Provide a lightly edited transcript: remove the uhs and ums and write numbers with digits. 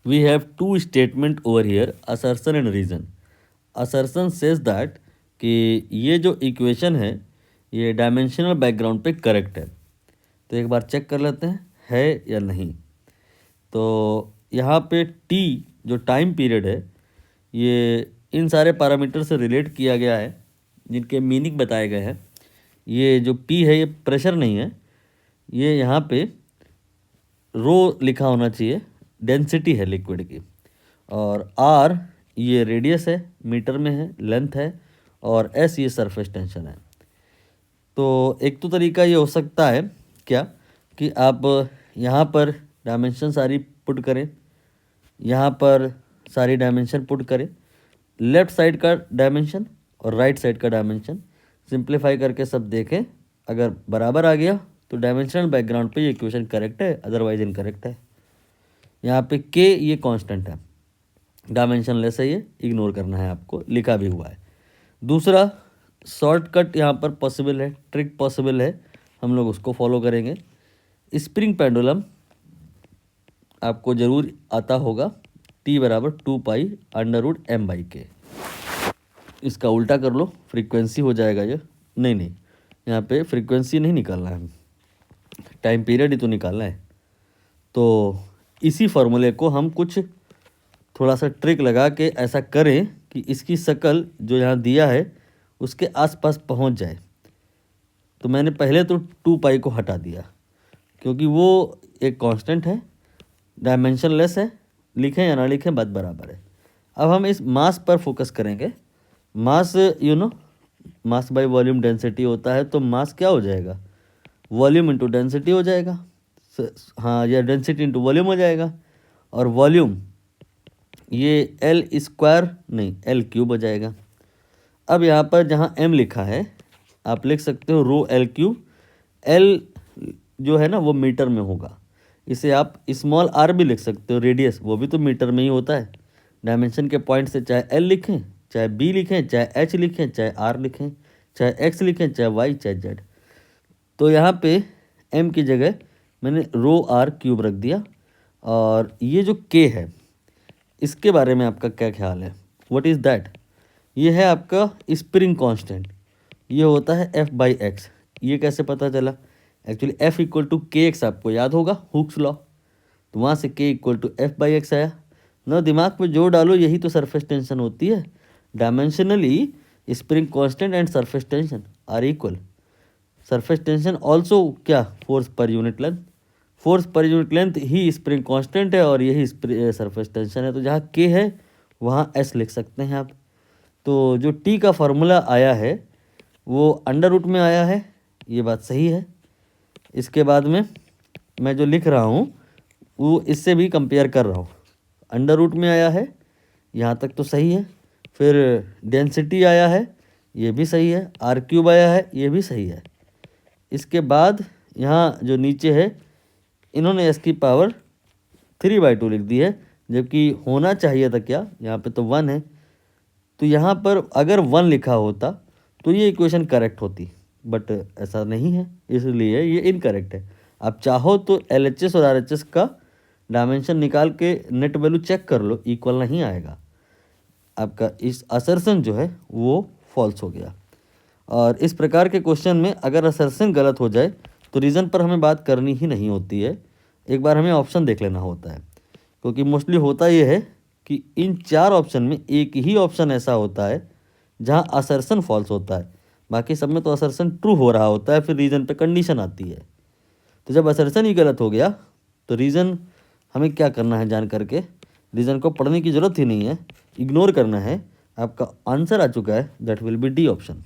we have two statement over here, assertion and reason. Assertion says that कि ये जो equation है ये डायमेंशनल बैकग्राउंड पे करेक्ट है। तो एक बार चेक कर लेते हैं है या नहीं। तो यहाँ पे टी जो टाइम पीरियड है ये इन सारे पैरामीटर से रिलेट किया गया है जिनके मीनिंग बताए गए हैं। ये जो पी है ये प्रेशर नहीं है, ये यहाँ पे रो लिखा होना चाहिए, डेंसिटी है लिक्विड की। और आर ये रेडियस है, मीटर में है, लेंथ है। और एस ये सरफेस टेंशन है। तो एक तो तरीका ये हो सकता है क्या कि आप यहाँ पर डायमेंशन सारी पुट करें, यहाँ पर सारी डायमेंशन पुट करें, लेफ़्ट साइड का डायमेंशन और राइट साइड का डायमेंशन सिंप्लीफाई करके सब देखें। अगर बराबर आ गया तो डायमेंशनल बैकग्राउंड पे ये इक्वेशन करेक्ट है, अदरवाइज इनकरेक्ट है। यहाँ पे के ये कांस्टेंट है, डायमेंशन लेस है, ये इग्नोर करना है आपको, लिखा भी हुआ है। दूसरा शॉर्टकट यहाँ पर पॉसिबल है, ट्रिक पॉसिबल है, हम लोग उसको फॉलो करेंगे। स्प्रिंग पेंडुलम आपको ज़रूर आता होगा, T बराबर 2π√m/k। इसका उल्टा कर लो, फ्रीक्वेंसी हो जाएगा ये। नहीं, यहाँ पे फ्रीक्वेंसी नहीं निकालना है, टाइम पीरियड ही तो निकालना है। तो इसी फॉर्मूले को हम कुछ थोड़ा सा ट्रिक लगा के ऐसा करें कि इसकी शक्ल जो यहाँ दिया है उसके आसपास पहुँच जाए। तो मैंने पहले तो 2π को हटा दिया क्योंकि वो एक कांस्टेंट है, डायमेंशन लेस है, लिखें या ना लिखें बात बराबर है। अब हम इस मास पर फोकस करेंगे। मास मास बाय वॉल्यूम डेंसिटी होता है, तो मास क्या हो जाएगा, वॉल्यूम इंटू डेंसिटी हो जाएगा। हाँ, या डेंसिटी इंटू वॉल्यूम हो जाएगा। और वॉल्यूम ये L² नहीं L³ हो जाएगा। अब यहाँ पर जहाँ m लिखा है आप लिख सकते हो ρL³। L जो है ना वो मीटर में होगा, इसे आप स्मॉल r भी लिख सकते हो, रेडियस वो भी तो मीटर में ही होता है। डायमेंशन के पॉइंट से चाहे L लिखें, चाहे B लिखें, चाहे H लिखें, चाहे R लिखें, चाहे X लिखें, चाहे Y, चाहे Z। तो यहाँ पे m की जगह मैंने ρR³ रख दिया। और ये जो k है इसके बारे में आपका क्या ख्याल है, व्हाट इज़ दैट? ये है आपका स्प्रिंग कांस्टेंट, ये होता है F/x। ये कैसे पता चला? एक्चुअली F = kx आपको याद होगा, हुक्स लॉ। तो वहाँ से k = F/x आया ना। दिमाग में जोर डालो, यही तो सरफेस टेंशन होती है। Dimensionally spring constant and surface tension are equal. Surface tension also क्या, force per unit length. Force per unit length ही स्प्रिंग कांस्टेंट है और यही सरफेस टेंशन है। तो जहाँ k है वहाँ s लिख सकते हैं आप। तो जो t का फार्मूला आया है वो अंडर रूट में आया है, ये बात सही है। इसके बाद में मैं जो लिख रहा हूँ वो इससे भी कंपेयर कर रहा हूँ। अंडर रूट में आया है, यहाँ तक तो सही है। फिर डेंसिटी आया है, ये भी सही है। R³ आया है, ये भी सही है। इसके बाद यहाँ जो नीचे है इन्होंने इसकी पावर 3/2 लिख दी है, जबकि होना चाहिए था क्या, यहाँ पे तो 1 है। तो यहाँ पर अगर 1 लिखा होता तो ये इक्वेशन करेक्ट होती, बट ऐसा नहीं है, इसलिए ये इनकरेक्ट है। आप चाहो तो LHS और RHS का डायमेंशन निकाल के नेट वैल्यू चेक कर लो, इक्वल नहीं आएगा। आपका इस असर्शन जो है वो फॉल्स हो गया। और इस प्रकार के क्वेश्चन में अगर असर्शन गलत हो जाए तो रीज़न पर हमें बात करनी ही नहीं होती है, एक बार हमें ऑप्शन देख लेना होता है। क्योंकि मोस्टली होता ये है कि इन 4 ऑप्शन में एक ही ऑप्शन ऐसा होता है जहाँ असर्शन फॉल्स होता है, बाकी सब में तो असर्शन ट्रू हो रहा होता है। फिर रीज़न पे कंडीशन आती है। तो जब असर्शन ही गलत हो गया तो रीज़न हमें क्या करना है, जान करके रीज़न को पढ़ने की ज़रूरत ही नहीं है, इग्नोर करना है। आपका आंसर आ चुका है, that will be D option.